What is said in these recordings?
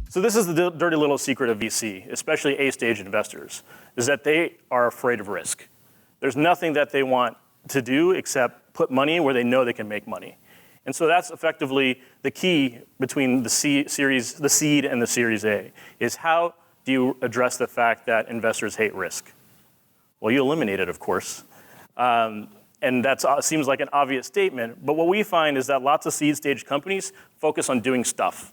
So this is the dirty little secret of VC, especially A-stage investors, is that they are afraid of risk. There's nothing that they want to do except put money where they know they can make money. And so that's effectively the key between the seed and the Series A, is how do you address the fact that investors hate risk? Well, you eliminate it, of course. And that seems like an obvious statement, but what we find is that lots of seed stage companies focus on doing stuff,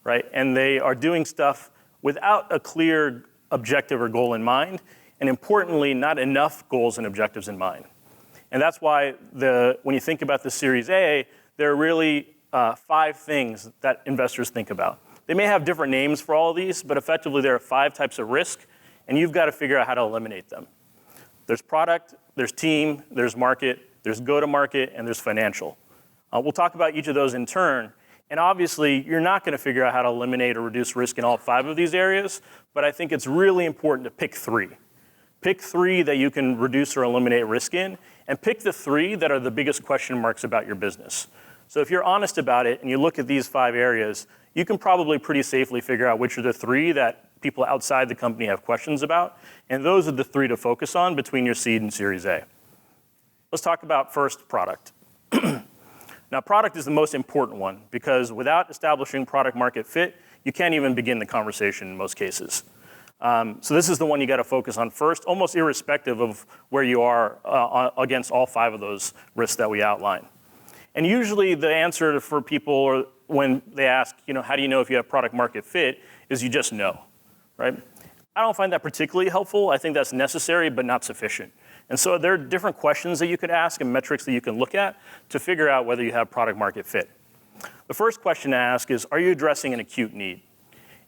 right? And they are doing stuff without a clear objective or goal in mind, and importantly, not enough goals and objectives in mind. And that's why when you think about the Series A, there are really 5 things that investors think about. They may have different names for all of these, but effectively there are 5 types of risk, and you've got to figure out how to eliminate them. There's product, there's team, there's market, there's go-to-market, and there's financial. We'll talk about each of those in turn. And obviously, you're not going to figure out how to eliminate or reduce risk in all 5 of these areas, but I think it's really important to pick 3. Pick 3 that you can reduce or eliminate risk in, and pick the 3 that are the biggest question marks about your business. So if you're honest about it and you look at these 5 areas, you can probably pretty safely figure out which are the 3 that people outside the company have questions about, and those are the 3 to focus on between your seed and Series A. Let's talk about first product. Now, product is the most important one because without establishing product market fit, you can't even begin the conversation in most cases. So this is the one you got to focus on first, almost irrespective of where you are against all 5 of those risks that we outline. And usually the answer for people, or when they ask, how do you know if you have product market fit, is you just know, right? I don't find that particularly helpful. I think that's necessary, but not sufficient. And so there are different questions that you could ask and metrics that you can look at to figure out whether you have product market fit. The first question to ask is, are you addressing an acute need?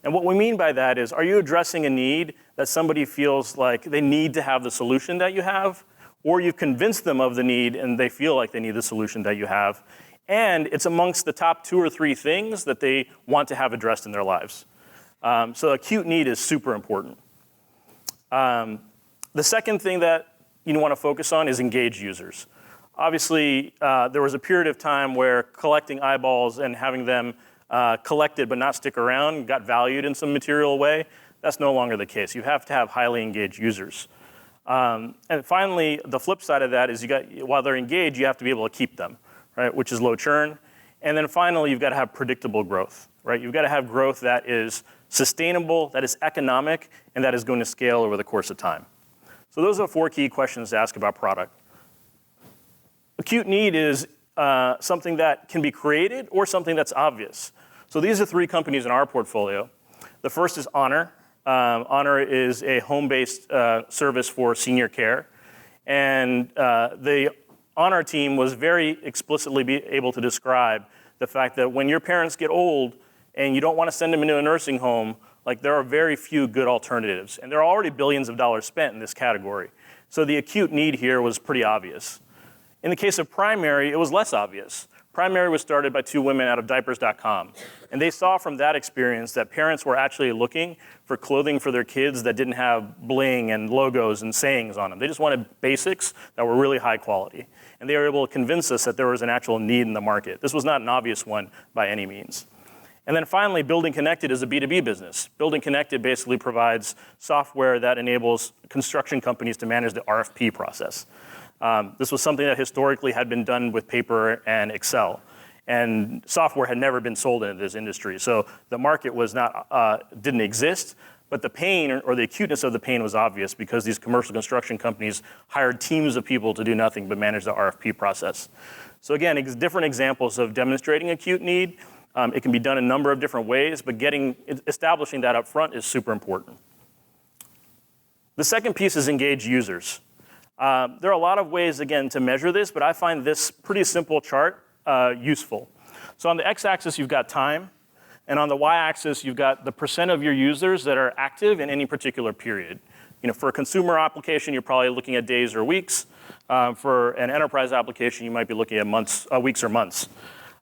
And what we mean by that is, are you addressing a need that somebody feels like they need to have the solution that you have, or you've convinced them of the need and they feel like they need the solution that you have, and it's amongst the top 2 or 3 things that they want to have addressed in their lives. So acute need is super important. The second thing that you want to focus on is engaged users. Obviously, there was a period of time where collecting eyeballs and having them collected but not stick around got valued in some material way. That's no longer the case. You have to have highly engaged users. And finally, the flip side of that is while they're engaged, you have to be able to keep them, right? Which is low churn. And then finally, you've got to have predictable growth, right? You've got to have growth that is sustainable, that is economic, and that is going to scale over the course of time. So those are 4 key questions to ask about product. Acute need is something that can be created or something that's obvious. So these are 3 companies in our portfolio. The first is Honor. Honor is a home-based service for senior care. And the Honor team was very explicitly able to describe the fact that when your parents get old and you don't want to send them into a nursing home, like there are very few good alternatives. And there are already billions of dollars spent in this category. So the acute need here was pretty obvious. In the case of Primary, it was less obvious. Primary was started by 2 women out of diapers.com. And they saw from that experience that parents were actually looking for clothing for their kids that didn't have bling and logos and sayings on them. They just wanted basics that were really high quality. And they were able to convince us that there was an actual need in the market. This was not an obvious one by any means. And then finally, Building Connected is a B2B business. Building Connected basically provides software that enables construction companies to manage the RFP process. This was something that historically had been done with paper and Excel. And software had never been sold into this industry. So the market was didn't exist, but the pain or the acuteness of the pain was obvious because these commercial construction companies hired teams of people to do nothing but manage the RFP process. So again, different examples of demonstrating acute need. It can be done a number of different ways, but establishing that up front is super important. The second piece is engage users. There are a lot of ways, again, to measure this, but I find this pretty simple chart useful. So on the x-axis, you've got time, and on the y-axis, you've got the percent of your users that are active in any particular period. For a consumer application, you're probably looking at days or weeks. For an enterprise application, you might be looking at weeks or months.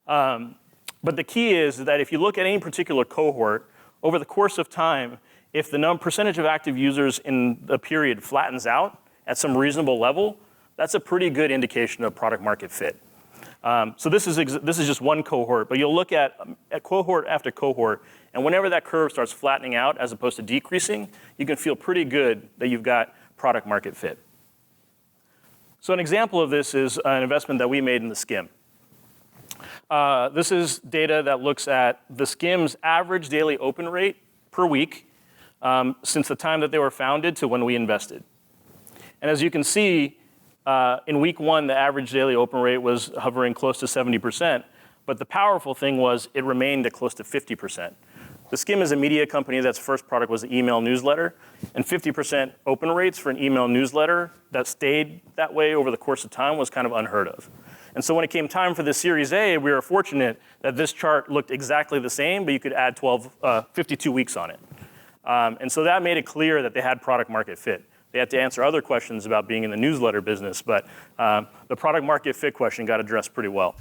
But the key is that if you look at any particular cohort, over the course of time, if the percentage of active users in the period flattens out at some reasonable level, that's a pretty good indication of product market fit. So this is just one cohort, but you'll look at cohort after cohort, and whenever that curve starts flattening out as opposed to decreasing, you can feel pretty good that you've got product market fit. So an example of this is an investment that we made in the Skim. This is data that looks at the Skim's average daily open rate per week since the time that they were founded to when we invested. And as you can see, in week one, the average daily open rate was hovering close to 70%, but the powerful thing was it remained at close to 50%. The Skim is a media company that's first product was an email newsletter, and 50% open rates for an email newsletter that stayed that way over the course of time was kind of unheard of. And so when it came time for the Series A, we were fortunate that this chart looked exactly the same, but you could add 52 weeks on it. And so that made it clear that they had product market fit. They had to answer other questions about being in the newsletter business, but the product market fit question got addressed pretty well.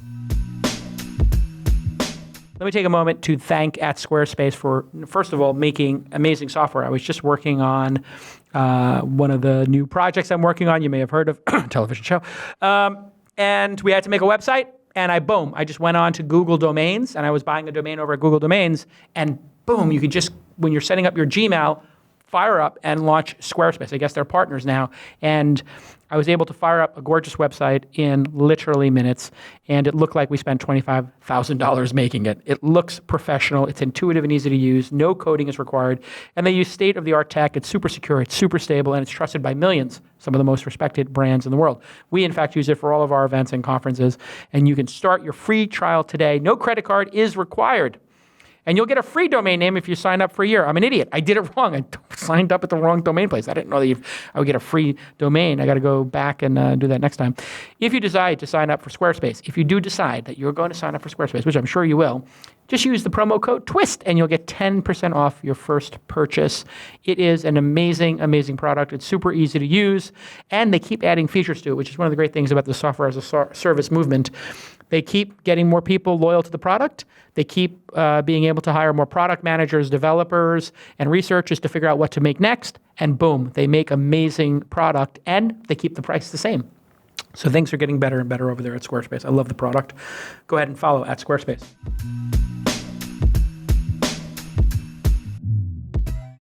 Let me take a moment to thank Squarespace for, first of all, making amazing software. I was just working on one of the new projects I'm working on. You may have heard of television show. And we had to make a website, and I just went on to Google Domains, and I was buying a domain over at Google Domains, and boom, you could just, when you're setting up your Gmail, fire up and launch Squarespace. I guess they're partners now. And I was able to fire up a gorgeous website in literally minutes, and it looked like we spent $25,000 making it. It looks professional. It's intuitive and easy to use. No coding is required. And they use state-of-the-art tech. It's super secure. It's super stable, and it's trusted by millions, some of the most respected brands in the world. We, in fact, use it for all of our events and conferences, and you can start your free trial today. No credit card is required. And you'll get a free domain name if you sign up for a year. I'm an idiot. I did it wrong. I signed up at the wrong domain place. I didn't know that I would get a free domain. I got to go back and do that next time. If you decide to sign up for Squarespace, if you do decide that you're going to sign up for Squarespace, which I'm sure you will, just use the promo code TWIST and you'll get 10% off your first purchase. It is an amazing, amazing product. It's super easy to use, and they keep adding features to it, which is one of the great things about the software as a service movement. They keep getting more people loyal to the product. They keep being able to hire more product managers, developers, and researchers to figure out what to make next. And boom, they make amazing product, and they keep the price the same. So things are getting better and better over there at Squarespace. I love the product. Go ahead and follow at Squarespace.